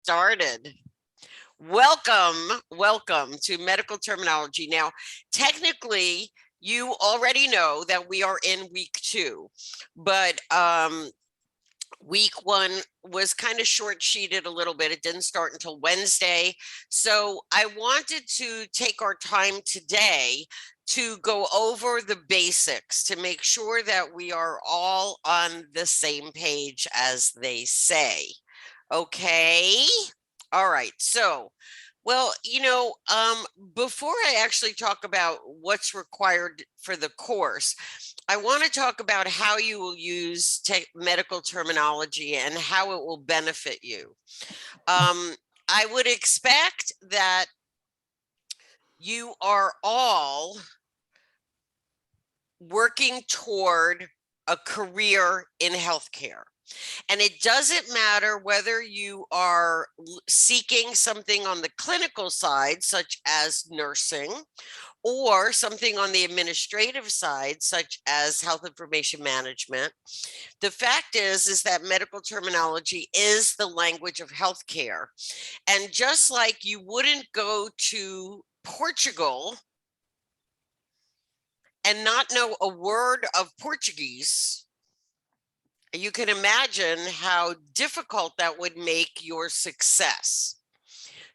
started. Welcome to medical terminology. Now, technically, you already know that we are in week 2, but week 1 was kind of short-sheeted a little bit. It didn't start until Wednesday. So I wanted to take our time today to go over the basics to make sure that we are all on the same page, as they say. Okay. All right. So, well, before I actually talk about what's required for the course, I want to talk about how you will use medical terminology and how it will benefit you. I would expect that you are all working toward a career in healthcare. And it doesn't matter whether you are seeking something on the clinical side, such as nursing, or something on the administrative side, such as health information management. The fact is that medical terminology is the language of healthcare. And just like you wouldn't go to Portugal and not know a word of Portuguese, you can imagine how difficult that would make your success.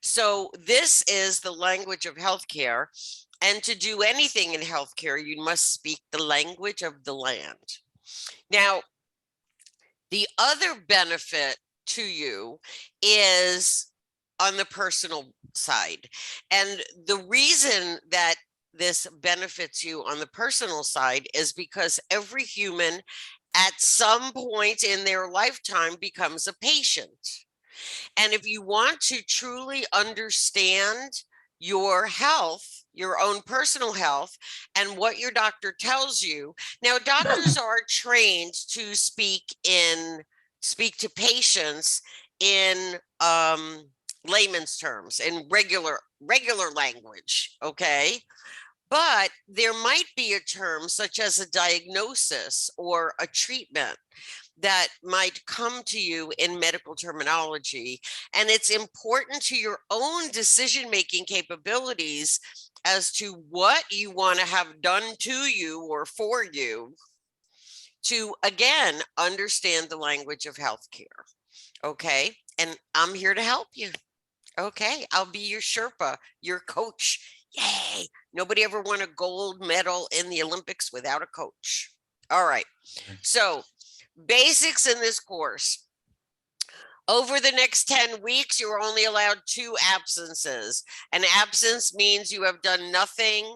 So this is the language of healthcare. And to do anything in healthcare, you must speak the language of the land. Now, the other benefit to you is on the personal side. And the reason that this benefits you on the personal side is because every human at some point in their lifetime becomes a patient. And if you want to truly understand your health, your own personal health, and what your doctor tells you, now doctors are trained to speak to patients in layman's terms, in regular language, okay? But there might be a term such as a diagnosis or a treatment that might come to you in medical terminology. And it's important to your own decision-making capabilities as to what you want to have done to you or for you to, again, understand the language of healthcare. Okay. And I'm here to help you. Okay. I'll be your Sherpa, your coach. Yay. Nobody ever won a gold medal in the Olympics without a coach. All right. So basics in this course. Over the next 10 weeks, you're only allowed 2 absences. An absence means you have done nothing,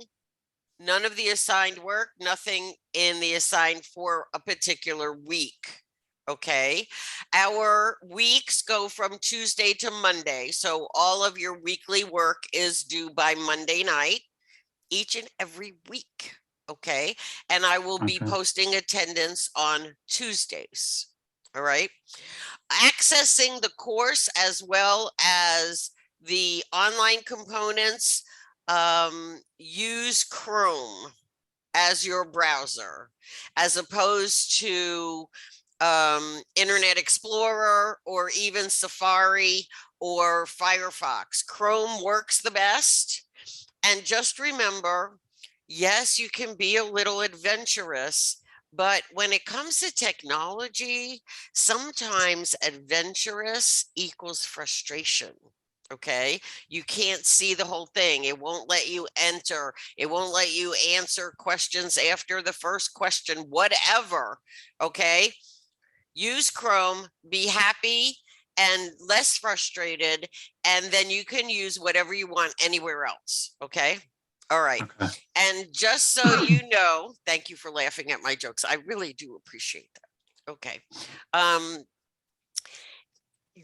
none of the assigned work, nothing in the assigned for a particular week. Okay. Our weeks go from Tuesday to Monday. So all of your weekly work is due by Monday night, each and every week. Okay. And I will be posting attendance on Tuesdays. All right. Accessing the course as well as the online components, use Chrome as your browser, as opposed to Internet Explorer or even Safari or Firefox. Chrome works the best. And just remember, yes, you can be a little adventurous, but when it comes to technology, sometimes adventurous equals frustration. Okay, you can't see the whole thing. It won't let you enter. It won't let you answer questions after the first question, whatever. Okay, use Chrome, be happy and less frustrated, and then you can use whatever you want anywhere else. Okay. All right. Okay. And just so you know, thank you for laughing at my jokes. I really do appreciate that. Okay.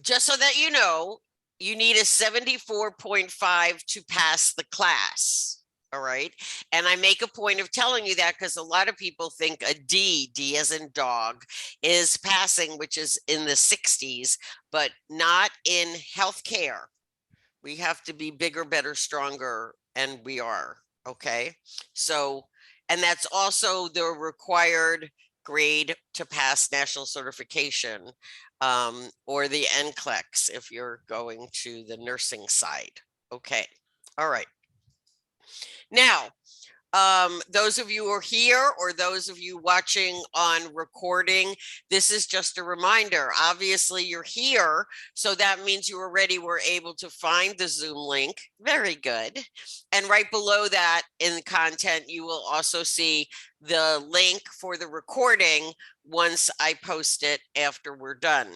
Just so that you know, you need a 74.5 to pass the class. All right. And I make a point of telling you that because a lot of people think a D as in dog, is passing, which is in the 60s, but not in healthcare. We have to be bigger, better, stronger, and we are. Okay. So, and that's also the required grade to pass national certification, or the NCLEX if you're going to the nursing side. Okay, all right. Now, those of you who are here or those of you watching on recording, this is just a reminder. Obviously, you're here, so that means you already were able to find the Zoom link. Very good. And right below that in the content, you will also see the link for the recording once I post it after we're done.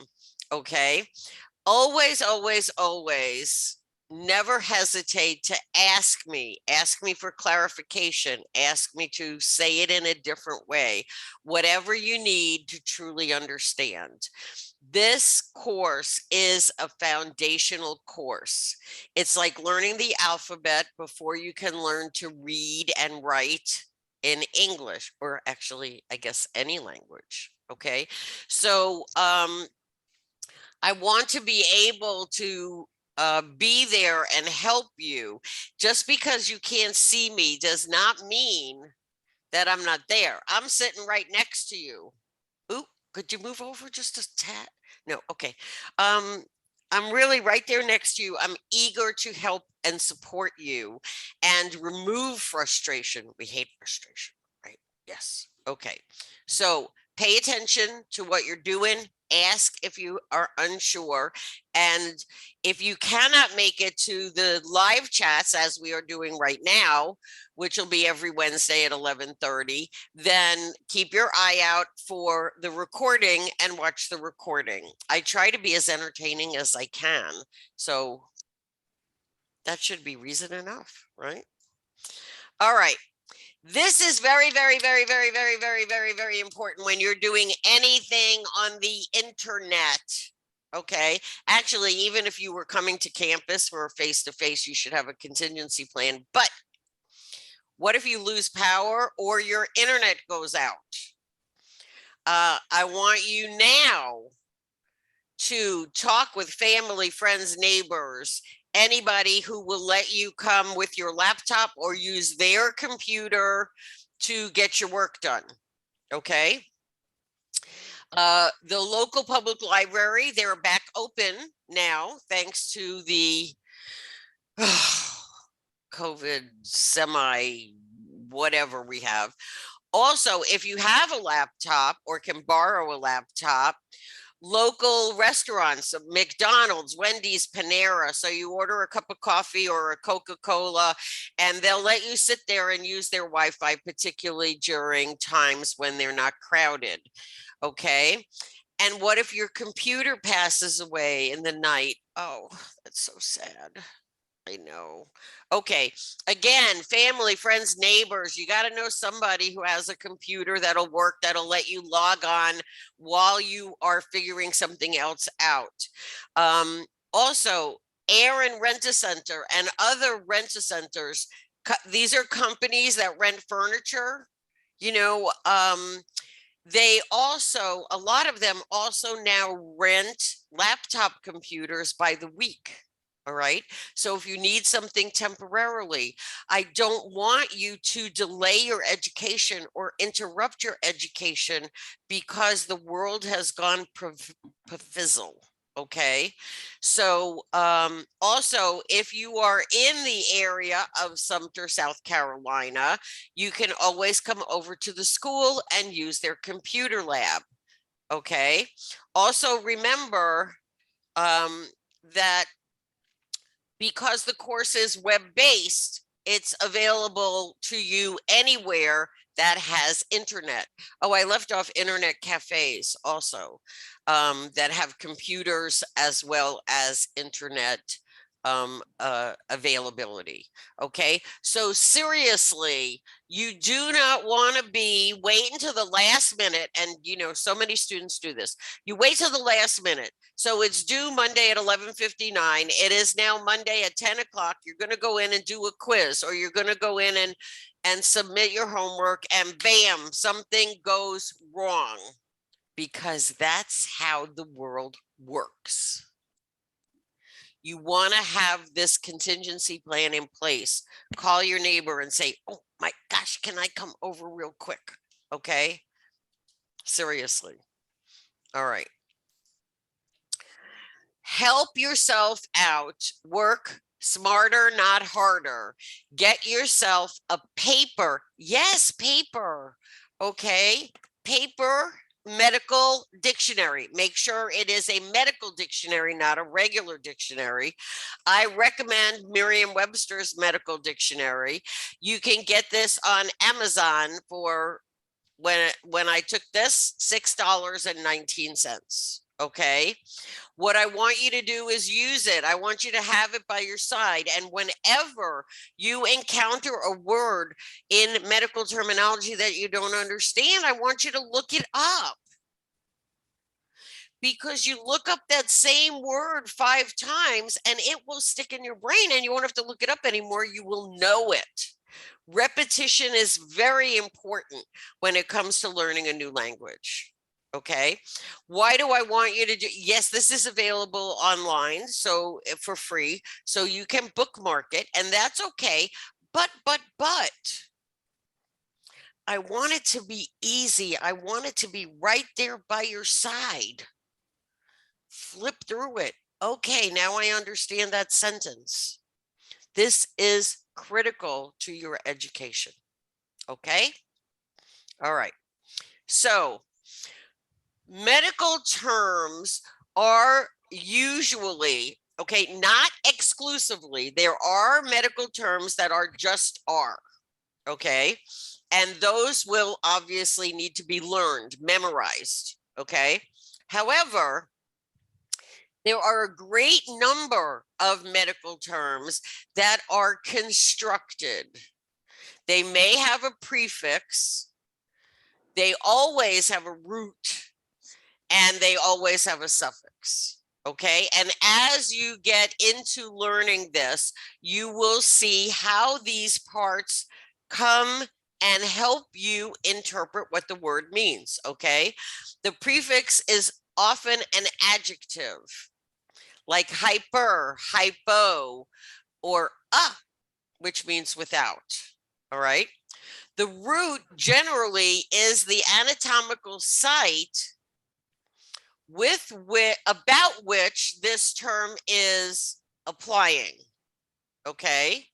Okay. Always, always, always never hesitate to ask me for clarification, ask me to say it in a different way, whatever you need to truly understand. This course is a foundational course. It's like learning the alphabet before you can learn to read and write in English, or actually, I guess, any language. Okay, so I want to be able to be there and help you. Just because you can't see me does not mean that I'm not there. I'm sitting right next to you. Ooh, could you move over just a tad? No, okay. I'm really right there next to you. I'm eager to help and support you and remove frustration. We hate frustration, right? Yes. Okay. So pay attention to what you're doing. Ask if you are unsure. And if you cannot make it to the live chats as we are doing right now, which will be every Wednesday at 11:30, then keep your eye out for the recording and watch the recording. I try to be as entertaining as I can. So that should be reason enough, right? All right. This is very, very, very, very, very, very, very, very important when you're doing anything on the internet. Okay. Actually, even if you were coming to campus for a face-to-face, you should have a contingency plan. But what if you lose power or your internet goes out? I want you now to talk with family, friends, neighbors, anybody who will let you come with your laptop or use their computer to get your work done. Okay. The local public library, they're back open now, thanks to the COVID semi whatever we have. Also, if you have a laptop or can borrow a laptop, local restaurants, McDonald's, Wendy's, Panera. So you order a cup of coffee or a Coca-Cola, and they'll let you sit there and use their Wi-Fi, particularly during times when they're not crowded. Okay. And what if your computer passes away in the night? Oh, that's so sad. I know. Okay. Again, family, friends, neighbors, you got to know somebody who has a computer that'll work, that'll let you log on while you are figuring something else out. Also, Aaron Rent-A-Center and other rent-a-centers, these are companies that rent furniture, you know, they also, a lot of them also now rent laptop computers by the week. All right. So if you need something temporarily, I don't want you to delay your education or interrupt your education because the world has gone fizzle. Okay. So also, if you are in the area of Sumter, South Carolina, you can always come over to the school and use their computer lab. Okay. Also remember that because the course is web-based, it's available to you anywhere that has internet. Oh, I left off internet cafes also that have computers as well as internet availability. Okay, so seriously, you do not want to be wait until the last minute. And you know, so many students do this. You wait till the last minute. So it's due Monday at 11:59. It is now Monday at 10 o'clock. You're going to go in and do a quiz, or you're going to go in and submit your homework, and bam, something goes wrong, because that's how the world works. You want to have this contingency plan in place. Call your neighbor and say, oh my gosh, can I come over real quick? Okay. Seriously. All right. Help yourself out. Work smarter, not harder. Get yourself a paper. Yes, paper. Okay. Paper medical dictionary. Make sure it is a medical dictionary, not a regular dictionary. I recommend Merriam-Webster's medical dictionary. You can get this on Amazon for when I took this, $6.19. Okay. What I want you to do is use it. I want you to have it by your side. And whenever you encounter a word in medical terminology that you don't understand, I want you to look it up. Because you look up that same word 5 times and it will stick in your brain and you won't have to look it up anymore. You will know it. Repetition is very important when it comes to learning a new language. Okay. Why do I want you to do? Yes, this is available online. So for free, so you can bookmark it and that's okay. But I want it to be easy. I want it to be right there by your side. Flip through it. Okay. Now I understand that sentence. This is critical to your education. Okay. All right. So medical terms are usually, okay, not exclusively. There are medical terms that are just are, okay? And those will obviously need to be learned, memorized, okay? However, there are a great number of medical terms that are constructed. They may have a prefix. They always have a root. And they always have a suffix. Okay. And as you get into learning this, you will see how these parts come and help you interpret what the word means. Okay. The prefix is often an adjective like hyper, hypo, or which means without. All right. The root generally is the anatomical site about which this term is applying. Okay.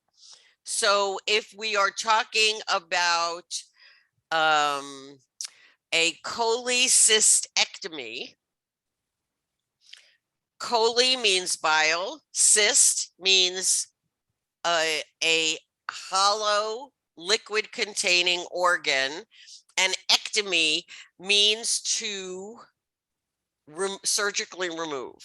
So if we are talking about a cholecystectomy, chole means bile, cyst means a hollow liquid containing organ, and ectomy means to surgically remove.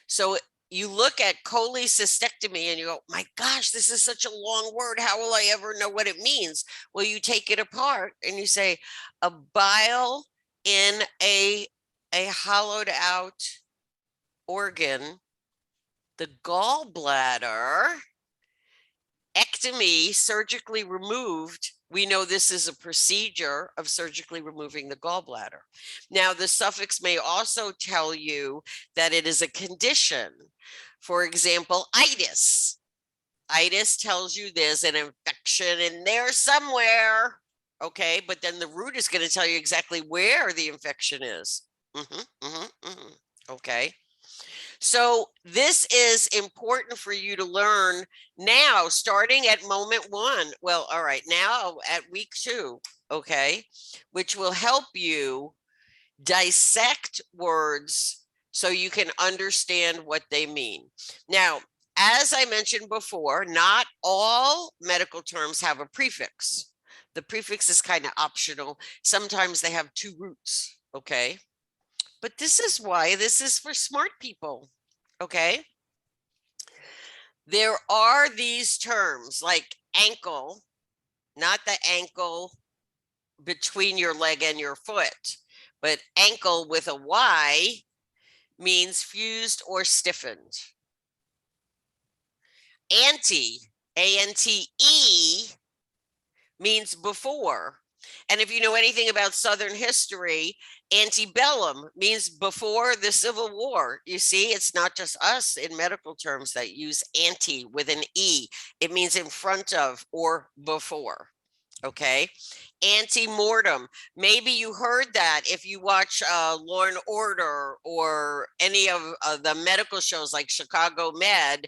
So you look at cholecystectomy and you go, my gosh, this is such a long word. How will I ever know what it means? Well, you take it apart and you say a bile in a hollowed out organ, the gallbladder, ectomy, surgically removed. We know this is a procedure of surgically removing the gallbladder. Now, the suffix may also tell you that it is a condition. For example, itis. Itis tells you there's an infection in there somewhere. Okay, but then the root is going to tell you exactly where the infection is. Okay. So this is important for you to learn now, starting at moment 1. Well, all right, now at week 2, okay, which will help you dissect words so you can understand what they mean. Now, as I mentioned before, not all medical terms have a prefix. The prefix is kind of optional. Sometimes they have 2 roots, okay? But this is why this is for smart people, okay? There are these terms like ankle, not the ankle between your leg and your foot, but ankle with a Y means fused or stiffened. Ante, A-N-T-E, means before. And if you know anything about Southern history, antebellum means before the Civil War. You see, it's not just us in medical terms that use ante with an E. It means in front of or before. Okay. Antemortem. Maybe you heard that if you watch Law and Order or any of the medical shows like Chicago Med,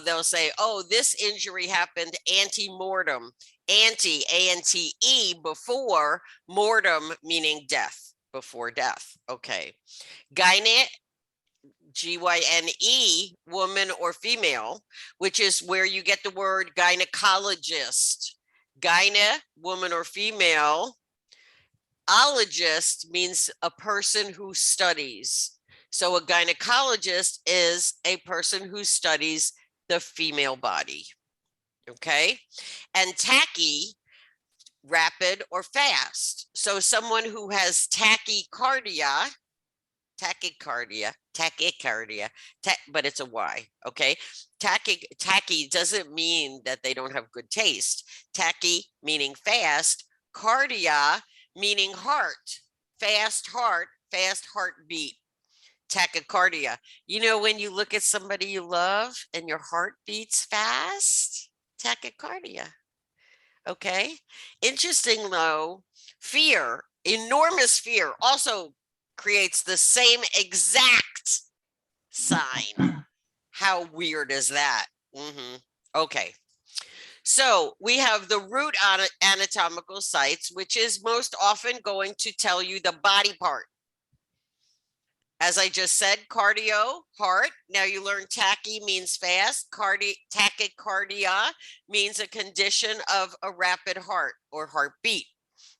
they'll say, oh, this injury happened antemortem. Ante, A-N-T-E, before, mortem, meaning death, before death. Okay. Gyne, G-Y-N-E, woman or female, which is where you get the word gynecologist. Gyne, woman or female. Ologist means a person who studies. So a gynecologist is a person who studies the female body. Okay. And tachy, rapid or fast. So someone who has tachycardia, but it's a Y, okay? Tacky doesn't mean that they don't have good taste. Tachy meaning fast, cardia meaning heart, fast heartbeat, tachycardia. You know, when you look at somebody you love and your heart beats fast, tachycardia, okay? Interesting though, fear, enormous fear also creates the same exact sign. How weird is that? Okay. So we have the root anatomical sites, which is most often going to tell you the body part. As I just said, cardio, heart. Now you learn tachy means fast. Tachycardia means a condition of a rapid heart or heartbeat.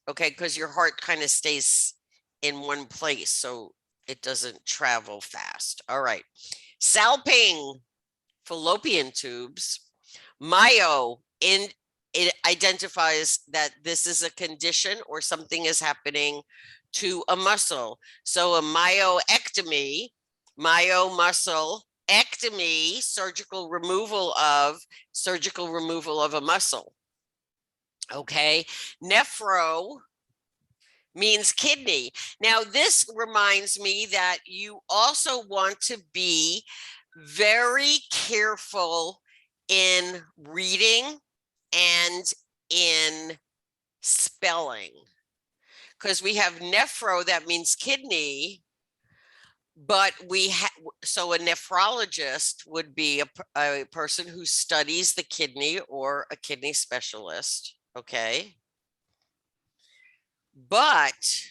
Okay, because your heart kind of stays in one place, so it doesn't travel fast. All right. Salping, fallopian tubes. Myo, it identifies that this is a condition or something is happening to a muscle. So a myoectomy, myomuscle ectomy, surgical removal of a muscle. Okay. Nephro means kidney. Now, this reminds me that you also want to be very careful in reading and in spelling, because we have nephro, that means kidney, but so a nephrologist would be a person who studies the kidney or a kidney specialist. Okay. But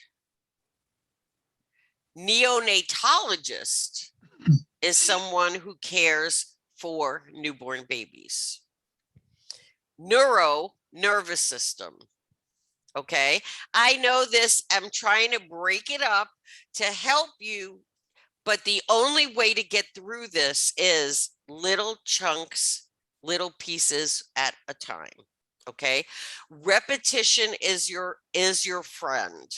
neonatologist is someone who cares for newborn babies. Nervous system. Okay. I know this, I'm trying to break it up to help you, but the only way to get through this is little chunks, little pieces at a time. Okay. Repetition is your friend.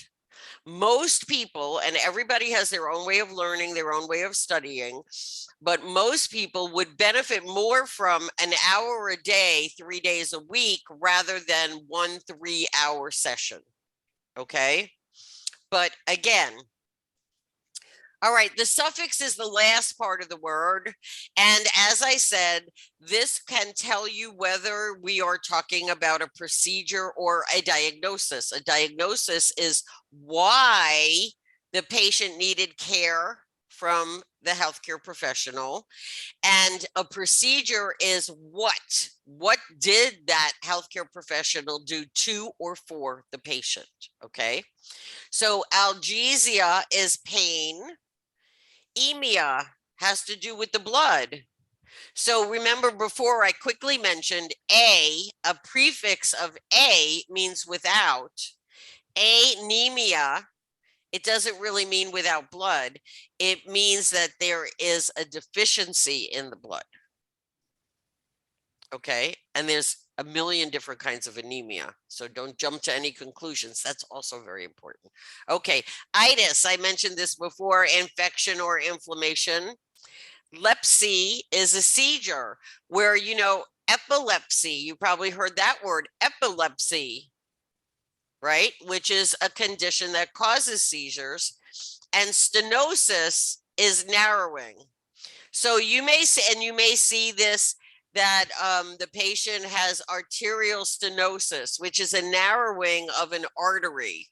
Most people, and everybody has their own way of learning, their own way of studying, but most people would benefit more from an hour a day, 3 days a week, rather than 1 3-hour session. Okay. But again, all right, the suffix is the last part of the word. And as I said, this can tell you whether we are talking about a procedure or a diagnosis. A diagnosis is why the patient needed care from the healthcare professional. And a procedure is what did that healthcare professional do to or for the patient? Okay. So analgesia is pain. Emia has to do with the blood. So remember before I quickly mentioned a prefix of a means without. Anemia, it doesn't really mean without blood. It means that there is a deficiency in the blood. Okay, and there's a million different kinds of anemia, so don't jump to any conclusions. That's also very important. Okay, itis, I mentioned this before, infection or inflammation. Lepsy is a seizure where, you know, epilepsy, you probably heard that word, epilepsy, right? Which is a condition that causes seizures. And stenosis is narrowing. So you may see this that the patient has arterial stenosis, which is a narrowing of an artery.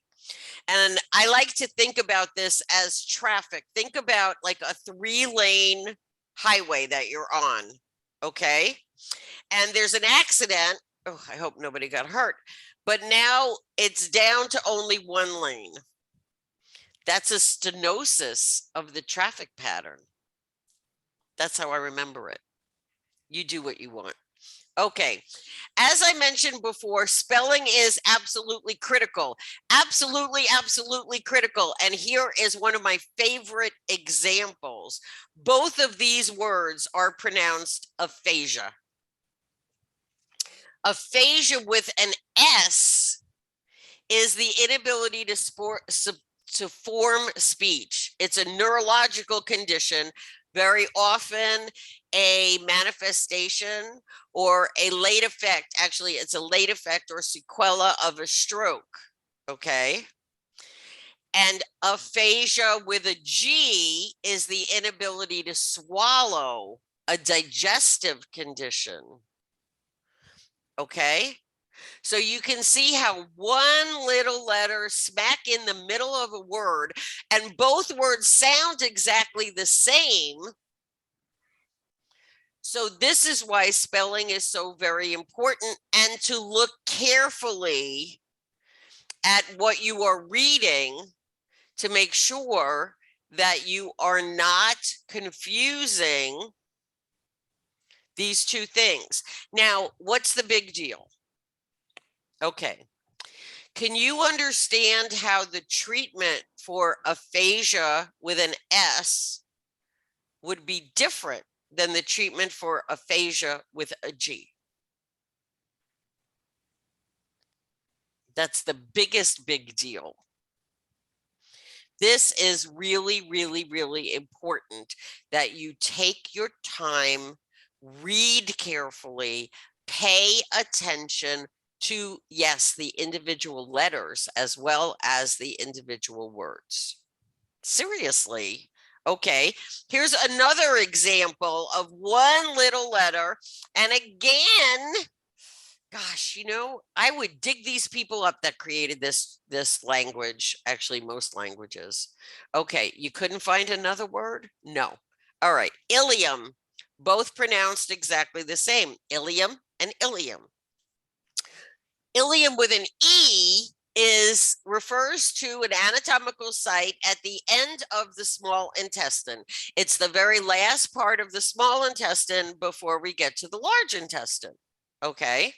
And I like to think about this as traffic. Think about like a 3-lane highway that you're on, okay? And there's an accident. Oh, I hope nobody got hurt. But now it's down to only 1 lane. That's a stenosis of the traffic pattern. That's how I remember it. You do what you want. Okay. As I mentioned before, spelling is absolutely critical. Absolutely, absolutely critical. And here is one of my favorite examples. Both of these words are pronounced aphasia. Aphasia with an S is the inability to form speech. It's a neurological condition, very often a manifestation or a late effect. Actually, it's a late effect or sequela of a stroke, okay? And aphasia with a G is the inability to swallow, a digestive condition, okay? So you can see how one little letter smack in the middle of a word, and both words sound exactly the same. So this is why spelling is so very important, and to look carefully at what you are reading to make sure that you are not confusing these two things. Now, what's the big deal? Okay. Can you understand how the treatment for aphasia with an S would be different than the treatment for aphasia with a G? That's the biggest big deal. This is really, really, really important that you take your time, read carefully, pay attention to, yes, the individual letters as well as the individual words. Seriously. Okay, here's another example of one little letter. And again, gosh, you know, I would dig these people up that created this language, actually most languages. Okay, you couldn't find another word? No. All right, Ilium, both pronounced exactly the same, Ilium and Ilium. Ilium with an E refers to an anatomical site at the end of the small intestine. It's the very last part of the small intestine before we get to the large intestine, okay?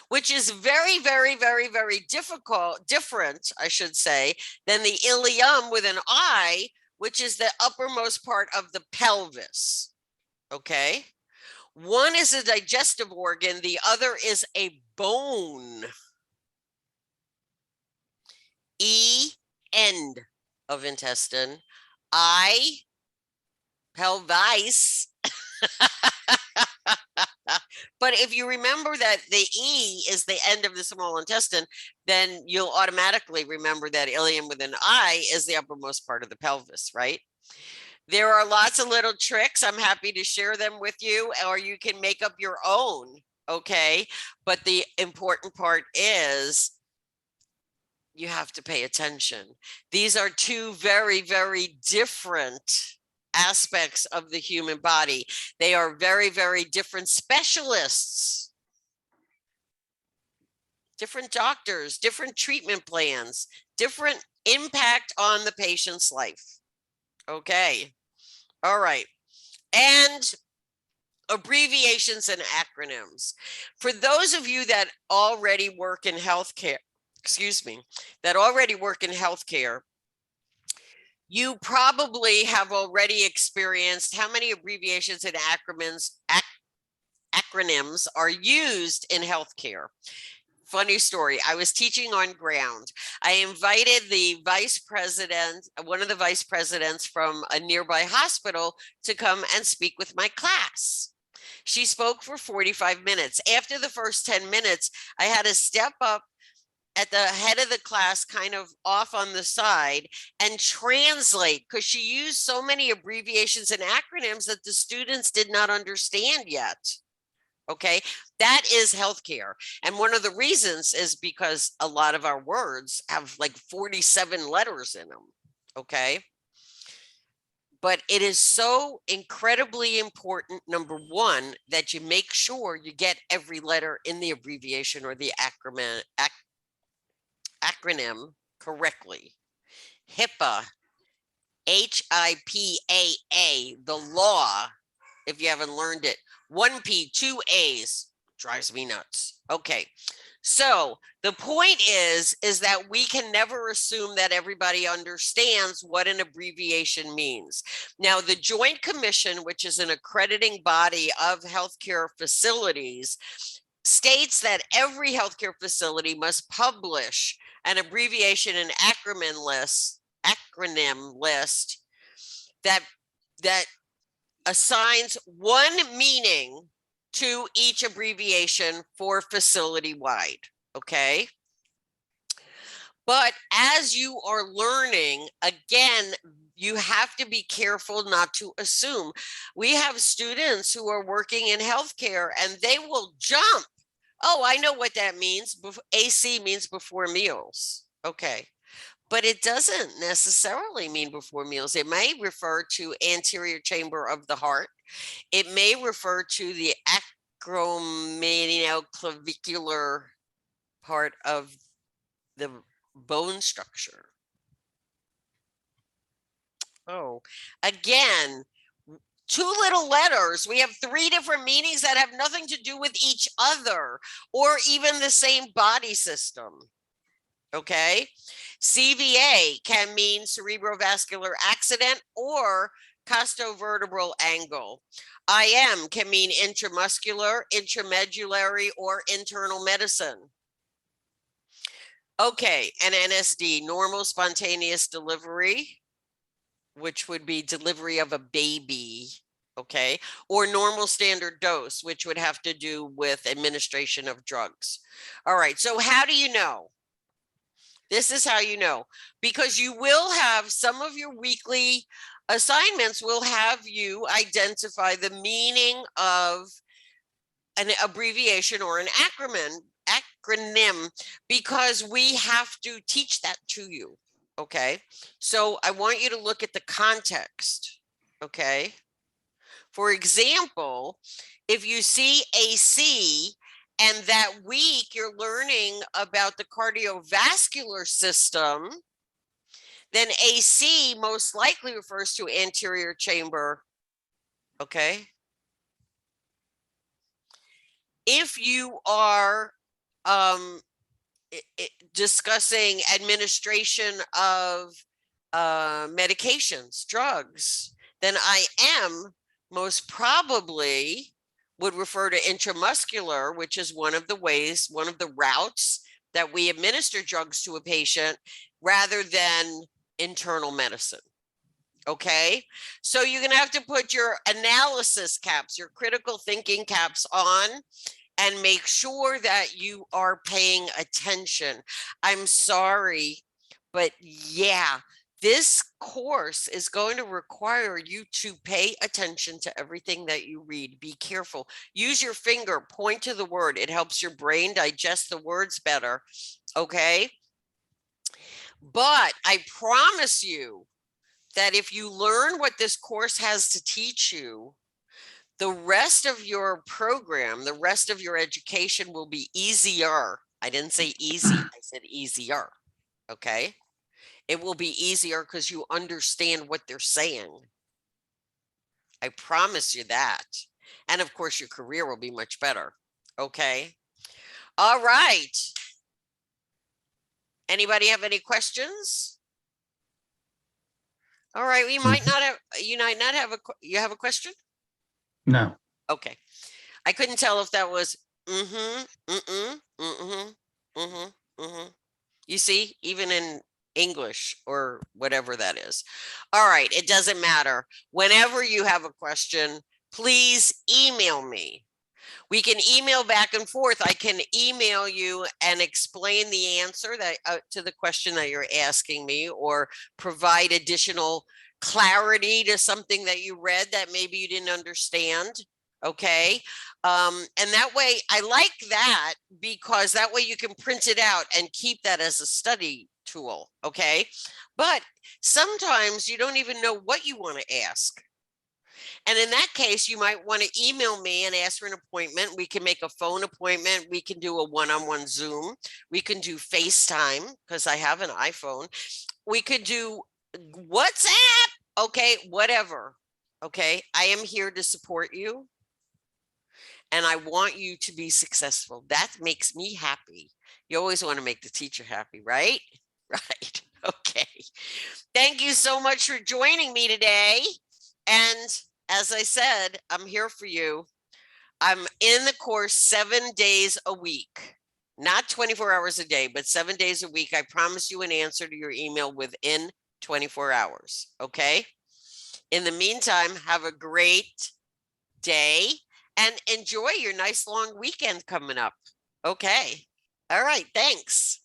Which is very, very, very, very different, I should say, than the ilium with an I, which is the uppermost part of the pelvis, okay? One is a digestive organ, the other is a bone. E, end of intestine. I, pelvis. But if you remember that the E is the end of the small intestine, then you'll automatically remember that ilium with an I is the uppermost part of the pelvis, right? There are lots of little tricks. I'm happy to share them with you, or you can make up your own, okay? But the important part is you have to pay attention. These are two very, very different aspects of the human body. They are very, very different specialists, different doctors, different treatment plans, different impact on the patient's life. Okay. All right. And abbreviations and acronyms. For those of you that already work in healthcare, that already work in healthcare, you probably have already experienced how many abbreviations and acronyms are used in healthcare. Funny story. I was teaching on ground. I invited the vice president, one of the vice presidents from a nearby hospital, to come and speak with my class. She spoke for 45 minutes. After the first 10 minutes, I had to step up at the head of the class, kind of off on the side, and translate, because she used so many abbreviations and acronyms that the students did not understand yet. Okay, that is healthcare. And one of the reasons is because a lot of our words have like 47 letters in them. Okay. But it is so incredibly important, number one, that you make sure you get every letter in the abbreviation or the acronym correctly. HIPAA, HIPAA, the law, if you haven't learned it. 1P, 2 A's, drives me nuts. Okay, so the point is that we can never assume that everybody understands what an abbreviation means. Now, the Joint Commission, which is an accrediting body of healthcare facilities, states that every healthcare facility must publish an abbreviation and acronym list that assigns one meaning to each abbreviation for facility wide. Okay. But as you are learning, again, you have to be careful not to assume. We have students who are working in healthcare and they will jump. Oh, I know what that means. AC means before meals. Okay. But it doesn't necessarily mean before meals. It may refer to anterior chamber of the heart. It may refer to the acromioclavicular part of the bone structure. Oh, again, two little letters. We have three different meanings that have nothing to do with each other or even the same body system. Okay. CVA can mean cerebrovascular accident or costovertebral angle. IM can mean intramuscular, intramedullary, or internal medicine. Okay, and NSD, normal spontaneous delivery, which would be delivery of a baby, okay, or normal standard dose, which would have to do with administration of drugs. All right, so how do you know? This is how you know, because you will have some of your weekly assignments will have you identify the meaning of an abbreviation or an acronym, because we have to teach that to you. Okay, so I want you to look at the context. Okay, for example, if you see AC and that week you're learning about the cardiovascular system, then AC most likely refers to anterior chamber. Okay. If you are discussing administration of medications, drugs, then IM most probably would refer to intramuscular, which is one of the ways, one of the routes that we administer drugs to a patient rather than internal medicine. Okay, so you're going to have to put your analysis caps, your critical thinking caps on, and make sure that you are paying attention. I'm sorry, but yeah, this course is going to require you to pay attention to everything that you read. Be careful. Use your finger, point to the word. It helps your brain digest the words better. Okay. But I promise you that if you learn what this course has to teach you, the rest of your program, the rest of your education will be easier. I didn't say easy, I said easier. Okay. It will be easier because you understand what they're saying. I promise you that. And of course, your career will be much better. Okay. All right. Anybody have any questions? All right. We might not have, you might not have you have a question? No. Okay. I couldn't tell if that was You see, even in English or whatever that is. All right, it doesn't matter. Whenever you have a question, please email me. We can email back and forth. I can email you and explain the answer that to the question that you're asking me, or provide additional clarity to something that you read that maybe you didn't understand. Okay. And that way I like that because that way you can print it out and keep that as a study tool. Okay. But sometimes you don't even know what you want to ask. And in that case, you might want to email me and ask for an appointment. We can make a phone appointment. We can do a one-on-one Zoom. We can do FaceTime because I have an iPhone. We could do WhatsApp. Okay, whatever. Okay, I am here to support you and I want you to be successful. That makes me happy. You always want to make the teacher happy, right? Right. Okay. Thank you so much for joining me today. And as I said, I'm here for you. I'm in the course 7 days a week, not 24 hours a day, but 7 days a week. I promise you an answer to your email within 24 hours. Okay. In the meantime, have a great day and enjoy your nice long weekend coming up. Okay. All right. Thanks.